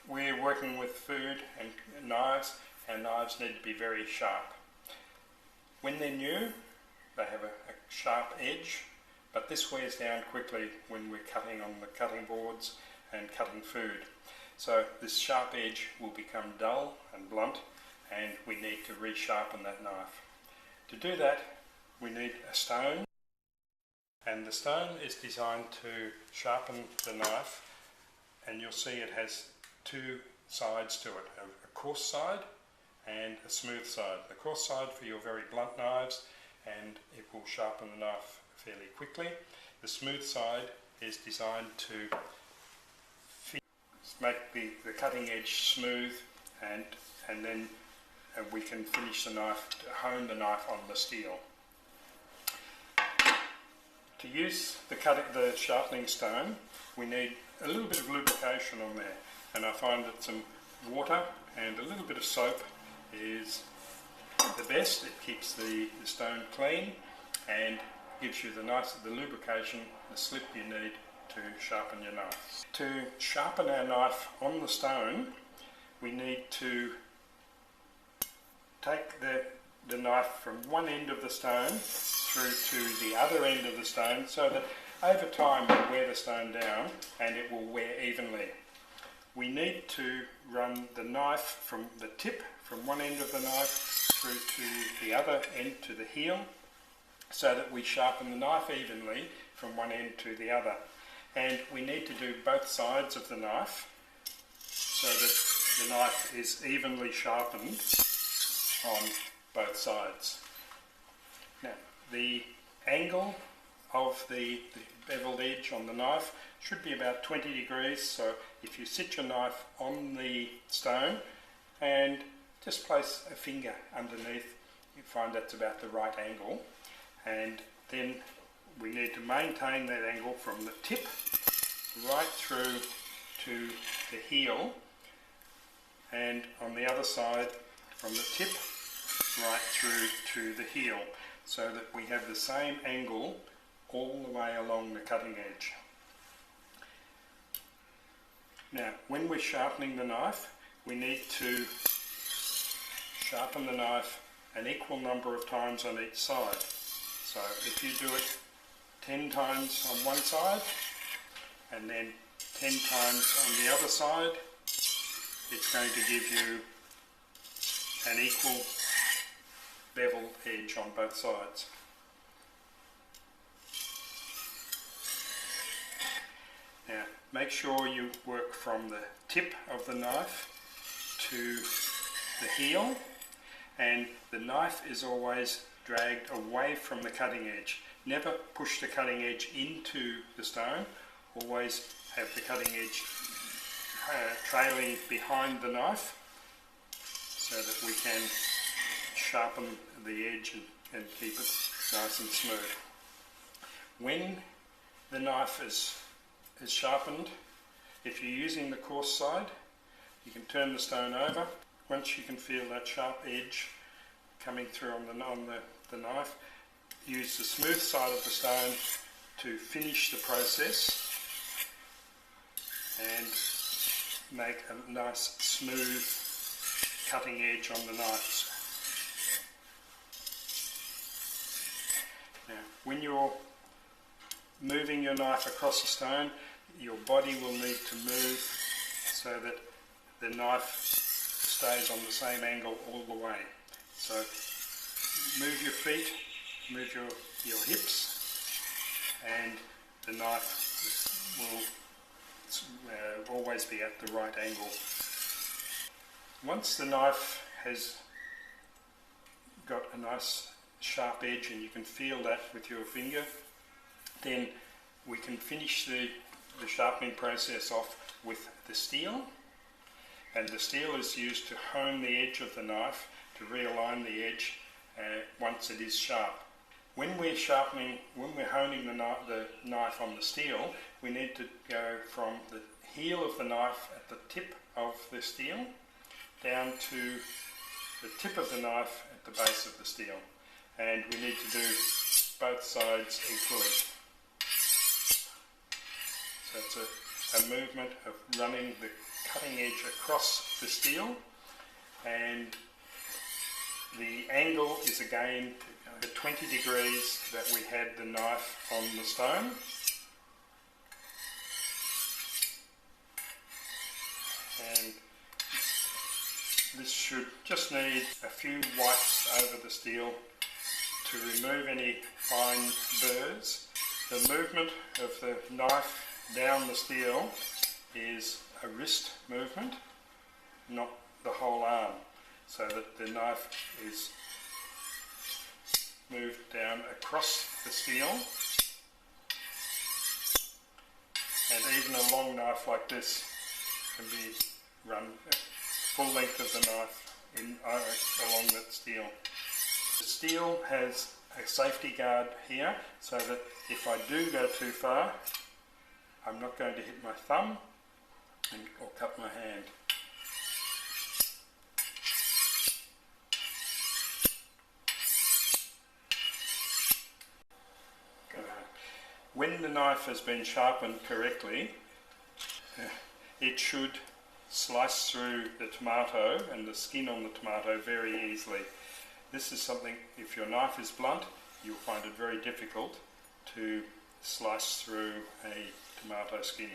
we're working with food and knives, and knives need to be very sharp. When they're new, they have a sharp edge, but this wears down quickly when we're cutting on the cutting boards and cutting food. So this sharp edge will become dull and blunt, and we need to resharpen that knife. To do that, we need a stone, and the stone is designed to sharpen the knife, and you'll see it has two sides to it, a coarse side and a smooth side. The coarse side for your very blunt knives, and it will sharpen the knife fairly quickly. The smooth side is designed to make the cutting edge smooth, and then we can finish the knife, hone the knife on the steel. To use the sharpening stone, we need a little bit of lubrication on there, and I find that some water and a little bit of soap is the best. It keeps the stone clean and gives you the lubrication, the slip you need to sharpen your knife. To sharpen our knife on the stone, we need to take the knife from one end of the stone through to the other end of the stone, so that over time we'll wear the stone down and it will wear evenly. We need to run the knife from the tip, from one end of the knife through to the other end, to the heel, so that we sharpen the knife evenly from one end to the other. And we need to do both sides of the knife so that the knife is evenly sharpened on both sides. Now, the angle of the beveled edge on the knife should be about 20 degrees, so if you sit your knife on the stone and just place a finger underneath, you find that's about the right angle. And then we need to maintain that angle from the tip right through to the heel, and on the other side from the tip right through to the heel, so that we have the same angle all the way along the cutting edge. Now, when we're sharpening the knife, we need to sharpen the knife an equal number of times on each side. So if you do it 10 times on one side and then 10 times on the other side, it's going to give you an equal beveled edge on both sides. Now, make sure you work from the tip of the knife to the heel, and the knife is always dragged away from the cutting edge. Never push the cutting edge into the stone, always have the cutting edge trailing behind the knife so that we can sharpen the edge and keep it nice and smooth. When the knife is sharpened, if you're using the coarse side, you can turn the stone over. Once you can feel that sharp edge coming through on the knife, use the smooth side of the stone to finish the process and make a nice smooth cutting edge on the knives. Now, when you're moving your knife across the stone, your body will need to move so that the knife stays on the same angle all the way. So move your feet, move your hips, and the knife will always be at the right angle. Once the knife has got a nice sharp edge and you can feel that with your finger, then we can finish the sharpening process off with the steel. And the steel is used to hone the edge of the knife, to realign the edge once it is sharp. When we're honing the knife on the steel, we need to go from the heel of the knife at the tip of the steel down to the tip of the knife at the base of the steel. And we need to do both sides equally. So it's a movement of running the cutting edge across the steel, and the angle is again the 20 degrees that we had the knife on the stone. And this should just need a few wipes over the steel to remove any fine burrs. The movement of the knife down the steel is a wrist movement, not the whole arm, so that the knife is moved down across the steel. And even a long knife like this can be run full length of the knife along that steel. The steel has a safety guard here, so that if I do go too far, I'm not going to hit my thumb or cut my hand. When the knife has been sharpened correctly, it should slice through the tomato and the skin on the tomato very easily. This is something, if your knife is blunt, you'll find it very difficult to slice through a tomato skin.